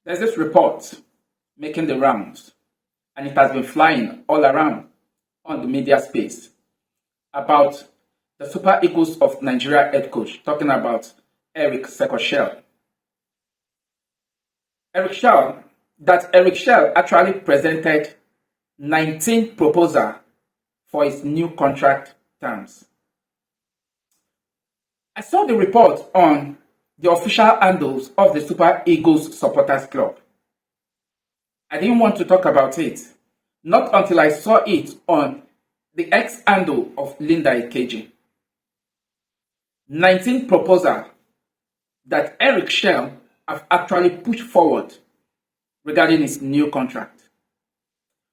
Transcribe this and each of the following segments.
There's this report making the rounds, and it has been flying all around on the media space about the Super Eagles of Nigeria head coach, talking about Chelle. Eric Chelle actually presented 19 proposals for his new contract terms. I saw the report on the official handles of the Super Eagles Supporters Club. I didn't want to talk about it, not until I saw it on the X handle of Linda Ikeji. 19 proposals that Eric Chelle have actually pushed forward regarding his new contract.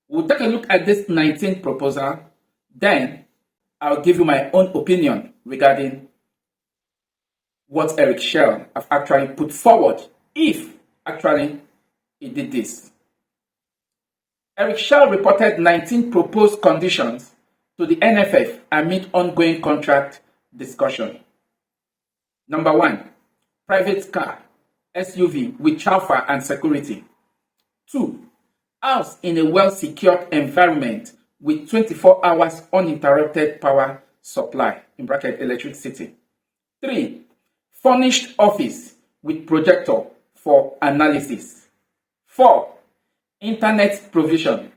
We'll take a look at this 19th proposal, then I'll give you my own opinion regarding what Eric Chelle have actually put forward, if actually he did this. Eric Chelle reported 19 proposed conditions to the NFF amid ongoing contract discussion. Number 1, private car, SUV with chauffeur and security. 2, house in a well-secured environment with 24 hours uninterrupted power supply, in bracket electricity. 3, furnished office with projector for analysis. 4, internet provision.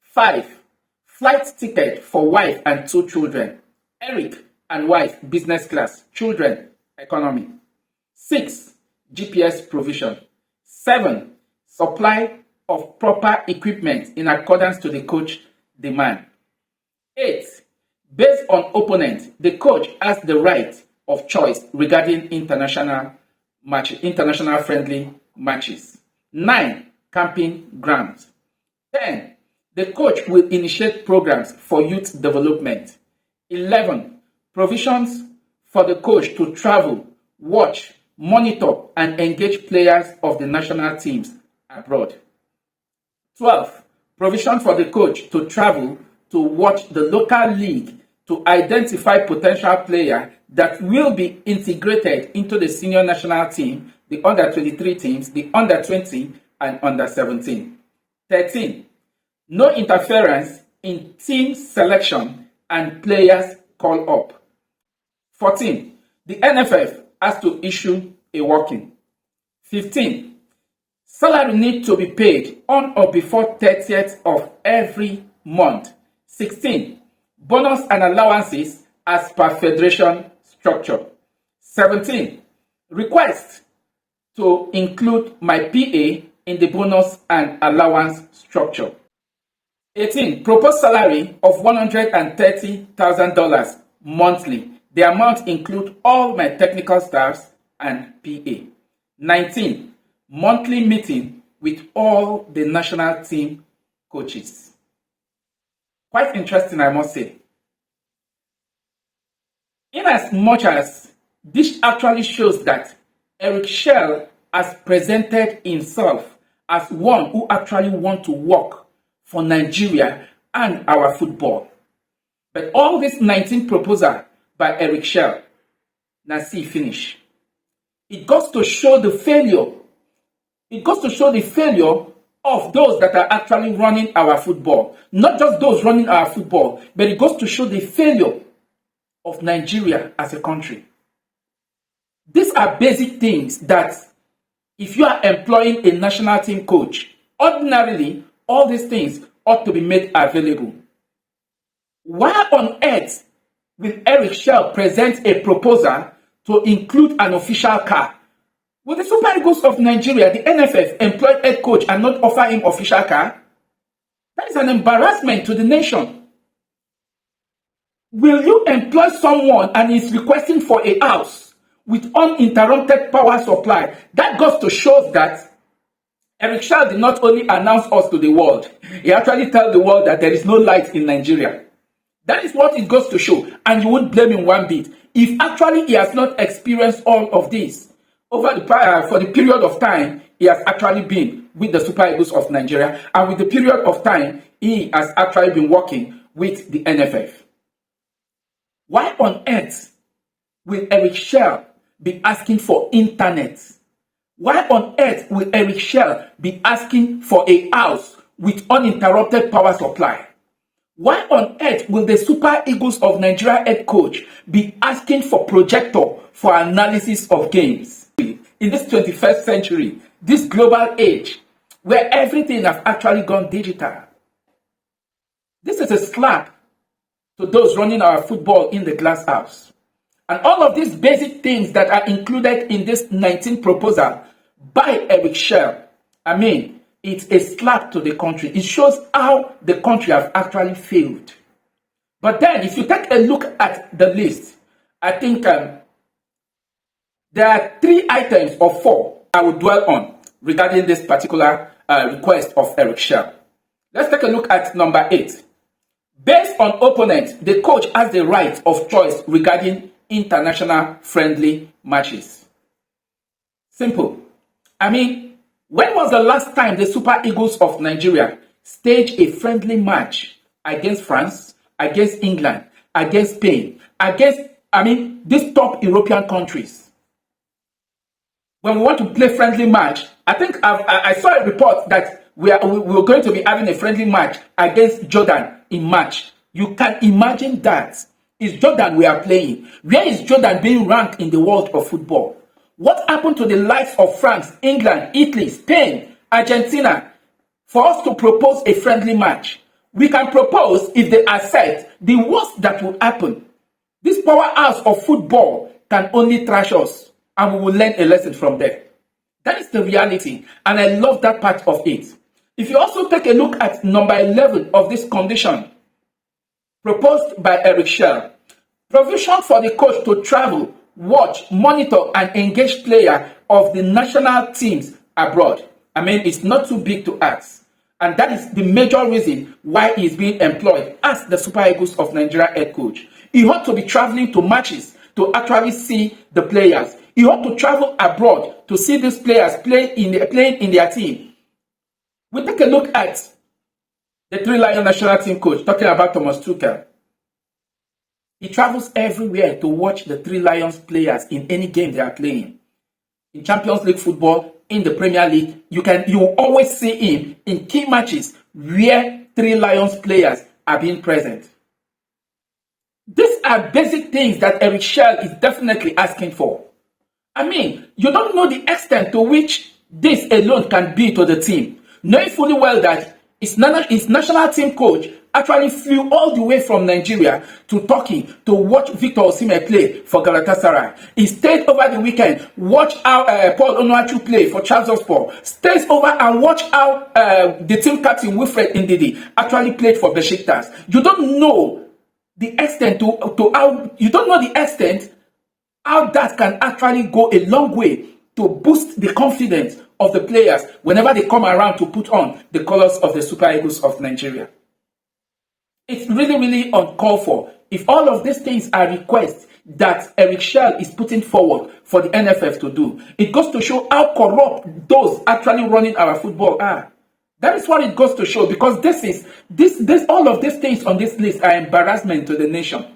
5, flight ticket for wife and 2 children. Eric and wife business class, children economy. 6, GPS provision. 7, supply of proper equipment in accordance to the coach demand. 8, based on opponent, the coach has the right of choice regarding international friendly matches. 9, camping grounds. 10, the coach will initiate programs for youth development. 11, provisions for the coach to travel, watch, monitor, and engage players of the national teams abroad. 12, provision for the coach to travel to watch the local league to identify potential players that will be integrated into the senior national team, the under-23 teams, the under-20, and under-17. 13, no interference in team selection and players call-up. 14, the NFF has to issue a walk-in. 15, salary needs to be paid on or before 30th of every month. 16, bonus and allowances as per federation structure. 17, request to include my PA in the bonus and allowance structure. 18, proposed salary of $130,000 monthly. The amount include all my technical staffs and PA. 19, monthly meeting with all the national team coaches. Quite interesting, I must say. In as much as this actually shows that Eric Chelle has presented himself as one who actually wants to work for Nigeria and our football. But all these 19 proposals by Eric Chelle, now see finish. It goes to show the failure. It goes to show the failure of those that are actually running our football. Not just those running our football, but it goes to show the failure of Nigeria as a country. These are basic things that if you are employing a national team coach, ordinarily, all these things ought to be made available. Why on earth will Eric Chelle present a proposal to include an official car? Will the Super Eagles of Nigeria, the NFF, employ head coach and not offer him official car? That is an embarrassment to the nation. Will you employ someone and is requesting for a house with uninterrupted power supply? That goes to show that Eric Chelle did not only announce us to the world, he actually tells the world that there is no light in Nigeria. That is what it goes to show, and you won't blame him one bit. If actually he has not experienced all of this for the period of time he has actually been with the Super Eagles of Nigeria, and with the period of time he has actually been working with the NFF. Why on earth will Eric Chelle be asking for internet? Why on earth will Eric Chelle be asking for a house with uninterrupted power supply? Why on earth will the Super Eagles of Nigeria head coach be asking for projector for analysis of games? In this 21st century, this global age, where everything has actually gone digital. This is a slap to those running our football in the glass house. And all of these basic things that are included in this 19th proposal by Eric Chelle, it's a slap to the country. It shows how the country has actually failed. But then, if you take a look at the list, I think there are 3 items or 4 I will dwell on regarding this particular request of Eric Chelle. Let's take a look at number 8. Based on opponents, the coach has the right of choice regarding international friendly matches. Simple. When was the last time the Super Eagles of Nigeria staged a friendly match against France, against England, against Spain, against, these top European countries? When we want to play friendly match, I think I saw a report that we were going to be having a friendly match against Jordan in March. You can imagine that. It's Jordan we are playing. Where is Jordan being ranked in the world of football? What happened to the likes of France, England, Italy, Spain, Argentina for us to propose a friendly match? We can propose if they accept. The worst that will happen, this powerhouse of football can only trash us, and we will learn a lesson from there. That is the reality, and I love that part of it. If you also take a look at number 11 of this condition proposed by Eric Chelle, provision for the coach to travel, watch, monitor, and engage players of the national teams abroad. It's not too big to ask. And that is the major reason why he is being employed as the Super Eagles of Nigeria head coach. He ought to be traveling to matches to actually see the players. He ought to travel abroad to see these players playing in their team. We take a look at the Three Lions national team coach, talking about Thomas Tuchel. He travels everywhere to watch the Three Lions players in any game they are playing. In Champions League football, in the Premier League, you will always see him in key matches where Three Lions players are being present. These are basic things that Eric Chelle is definitely asking for. You don't know the extent to which this alone can be to the team, knowing fully well that his national team coach actually flew all the way from Nigeria to Turkey to watch Victor Osimhen play for Galatasaray. He stayed over the weekend, watch how Paul Onuachu play for Trabzonspor. Stays over and watch how the team captain Wilfred Ndidi actually played for Besiktas. You don't know the extent how that can actually go a long way to boost the confidence of the players whenever they come around to put on the colors of the Super Eagles of Nigeria. It's really, really uncalled for. If all of these things are requests that Eric Chelle is putting forward for the NFF to do, it goes to show how corrupt those actually running our football are. That is what it goes to show, because all of these things on this list are embarrassment to the nation,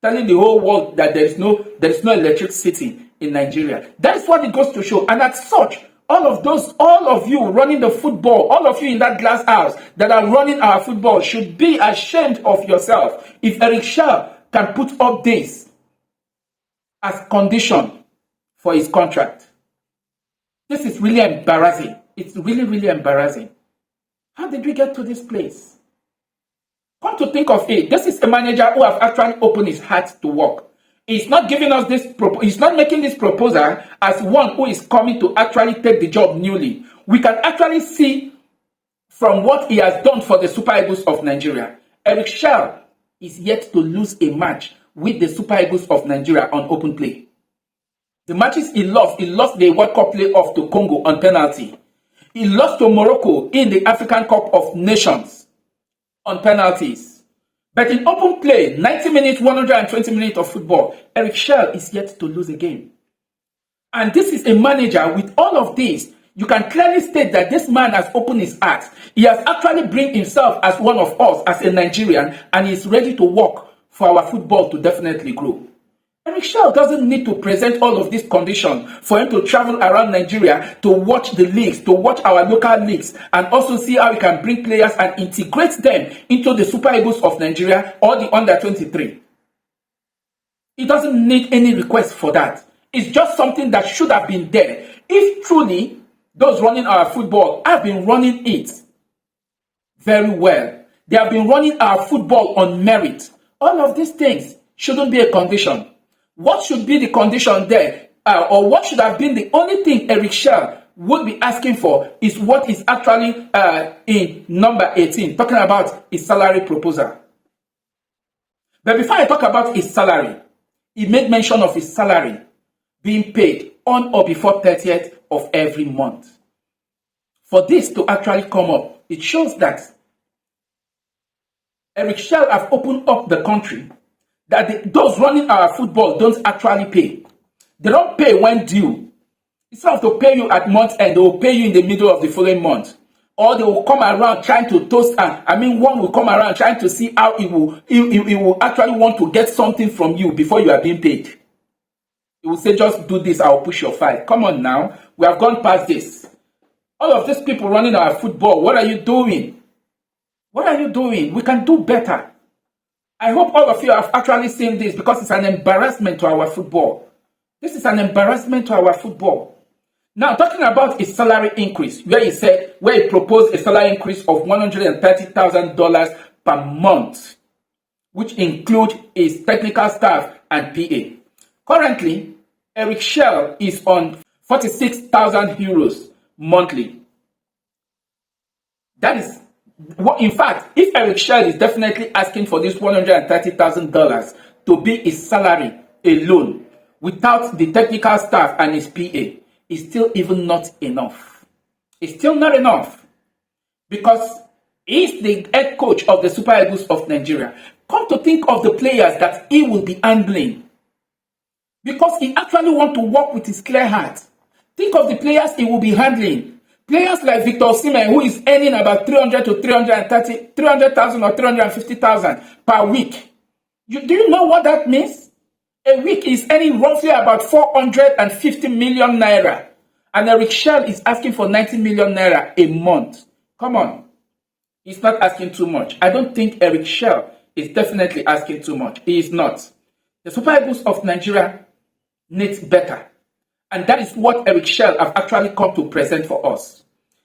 telling the whole world that there is no electricity in Nigeria. That is what it goes to show, and as such, all of you running the football, all of you in that glass house that are running our football should be ashamed of yourself. If Eric Chelle can put up this as condition for his contract, this is really embarrassing. It's really, really embarrassing. How did we get to this place? Come to think of it, this is a manager who has actually opened his heart to work. He's not giving us this. He's not making this proposal as one who is coming to actually take the job newly. We can actually see from what he has done for the Super Eagles of Nigeria. Eric Chelle is yet to lose a match with the Super Eagles of Nigeria on open play. The matches he lost the World Cup playoff to Congo on penalty. He lost to Morocco in the African Cup of Nations on penalties. But in open play, 90 minutes, 120 minutes of football, Eric Chelle is yet to lose a game. And this is a manager with all of this. You can clearly state that this man has opened his heart. He has actually bring himself as one of us, as a Nigerian, and he is ready to work for our football to definitely grow. Eric Chelle doesn't need to present all of these conditions for him to travel around Nigeria to watch the leagues, to watch our local leagues, and also see how he can bring players and integrate them into the Super Eagles of Nigeria or the Under-23. He doesn't need any request for that. It's just something that should have been there. If truly those running our football have been running it very well, they have been running our football on merit, all of these things shouldn't be a condition. What should be the condition there, or what should have been the only thing Eric Chelle would be asking for is what is actually in number 18, talking about his salary proposal. But before I talk about his salary, he made mention of his salary being paid on or before 30th of every month. For this to actually come up, it shows that Eric Chelle have opened up the country that those running our football don't actually pay. They don't pay when due. Instead of to pay you at month end, they will pay you in the middle of the following month. Or they will come around trying to toast, one will come around trying to see how he will actually want to get something from you before you are being paid. He will say, just do this, I'll push your file. Come on now, we have gone past this. All of these people running our football, what are you doing? What are you doing? We can do better. I hope all of you have actually seen this because it's an embarrassment to our football. This is an embarrassment to our football. Now, talking about a salary increase, where he proposed a salary increase of $130,000 per month, which include his technical staff and PA. Currently, Eric Chelle is on 46,000 euros monthly. That is, in fact, if Eric Chelle is definitely asking for this $130,000 to be his salary alone, without the technical staff and his PA, it's still even not enough. It's still not enough. Because he's the head coach of the Super Eagles of Nigeria. Come to think of the players that he will be handling. Because he actually wants to work with his clear heart. Think of the players he will be handling. Players like Victor Osimhen, who is earning about 300 to 300,000 or 350,000 per week. Do you know what that means? A week is earning roughly about 450 million naira. And Eric Chelle is asking for 90 million naira a month. Come on. He's not asking too much. I don't think Eric Chelle is definitely asking too much. He is not. The Super Eagles of Nigeria needs better. And that is what Eric Chelle have actually come to present for us.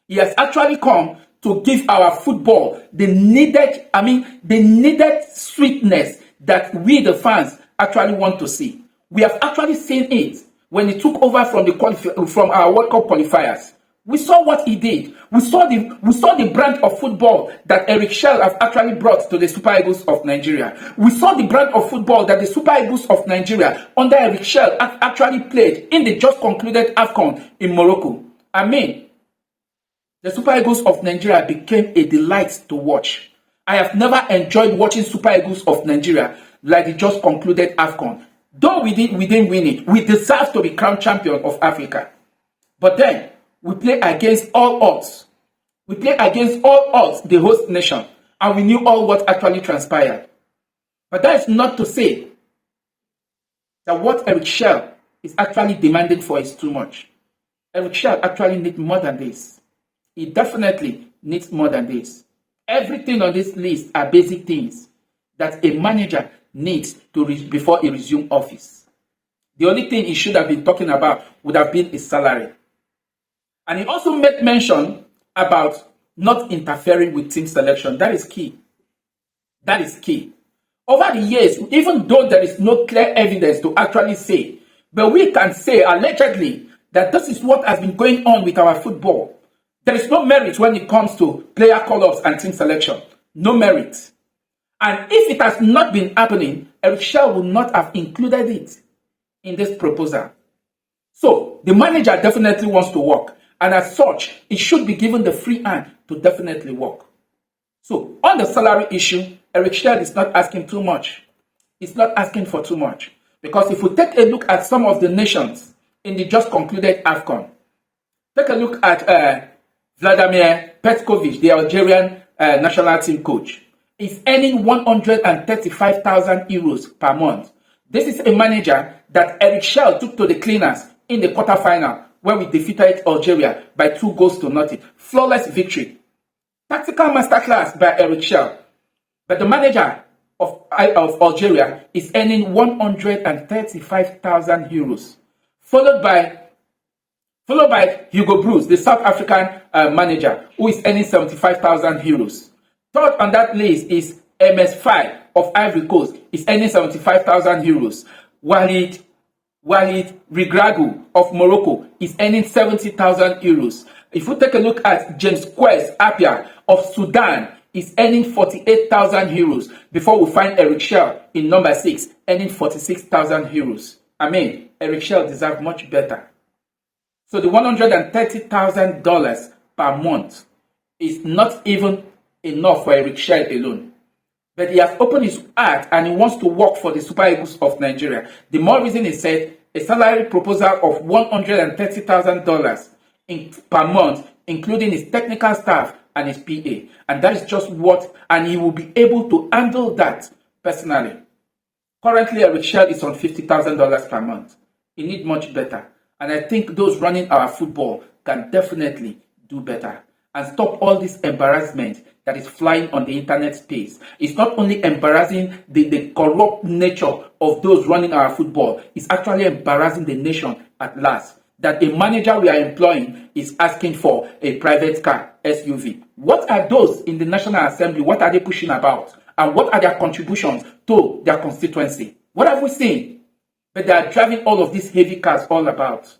He has actually come to give our football the needed sweetness that we, the fans, actually want to see. We have actually seen it when he took over from our World Cup qualifiers. We saw what he did. We saw the brand of football that Eric Chelle have actually brought to the Super Eagles of Nigeria. We saw the brand of football that the Super Eagles of Nigeria under Eric Chelle actually played in the just concluded AFCON in Morocco. The Super Eagles of Nigeria became a delight to watch. I have never enjoyed watching Super Eagles of Nigeria like the just concluded AFCON. Though we didn't win it, we deserve to be crowned champion of Africa. But then, we play against all odds. We play against all odds, the host nation, and we knew all what actually transpired. But that is not to say that what Eric Chelle is actually demanding for is too much. Eric Chelle actually needs more than this. He definitely needs more than this. Everything on this list are basic things that a manager needs before he resumes office. The only thing he should have been talking about would have been his salary. And he also made mention about not interfering with team selection. That is key. That is key. Over the years, even though there is no clear evidence to actually say, but we can say allegedly that this is what has been going on with our football. There is no merit when it comes to player call-ups and team selection. No merit. And if it has not been happening, Eric Chelle would not have included it in this proposal. So, the manager definitely wants to work. And as such, it should be given the free hand to definitely work. So, on the salary issue, Eric Chelle is not asking too much. He's not asking for too much. Because if we take a look at some of the nations in the just concluded AFCON, take a look at Vladimir Petkovic, the Algerian national team coach. Is earning 135,000 euros per month. This is a manager that Eric Chelle took to the cleaners in the quarterfinal where we defeated Algeria by 2-0. Flawless victory. Tactical masterclass by Eric Chelle. But the manager of Algeria is earning 135,000 euros, followed by Hugo Broos, the South African manager, who is earning 75,000 euros. Third on that list is MS5 of Ivory Coast, is earning 75,000 euros. Walid Regragou of Morocco is earning 70,000 euros. If we take a look at James Quest Appiah of Sudan, is earning 48,000 euros before we find Eric Chelle in number 6, earning 46,000 euros. I mean, Eric Chelle deserves much better. So the $130,000 per month is not even enough for Eric Chelle alone. But he has opened his heart and he wants to work for the Super Eagles of Nigeria. The more reason he said a salary proposal of $130,000 per month, including his technical staff and his PA. And that is just what, and he will be able to handle that personally. Currently, Eric Chelle is on $50,000 per month. He needs much better. And I think those running our football can definitely do better and stop all this embarrassment that is flying on the internet space. It's not only embarrassing the corrupt nature of those running our football, it's actually embarrassing the nation at last. That a manager we are employing is asking for a private car, SUV. What are those in the National Assembly? What are they pushing about? And what are their contributions to their constituency? What have we seen? But they are driving all of these heavy cars all about.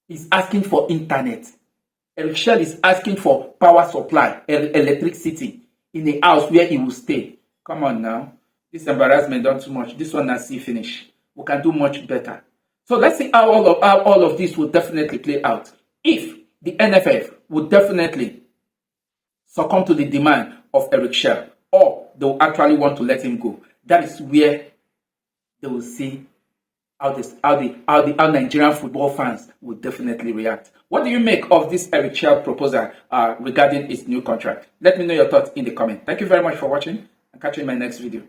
He's asking for internet. Eric Chelle is asking for power supply, electricity in a house where he will stay. Come on now. This embarrassment done too much. This one has see finish. We can do much better. So let's see how all of this will definitely play out. If the NFF would definitely succumb to the demand of Eric Chelle, or they will actually want to let him go, that is where they will see how Nigerian football fans will definitely react. What do you make of this Eric Chelle proposal regarding his new contract? Let me know your thoughts in the comment. Thank you very much for watching, and catch you in my next video.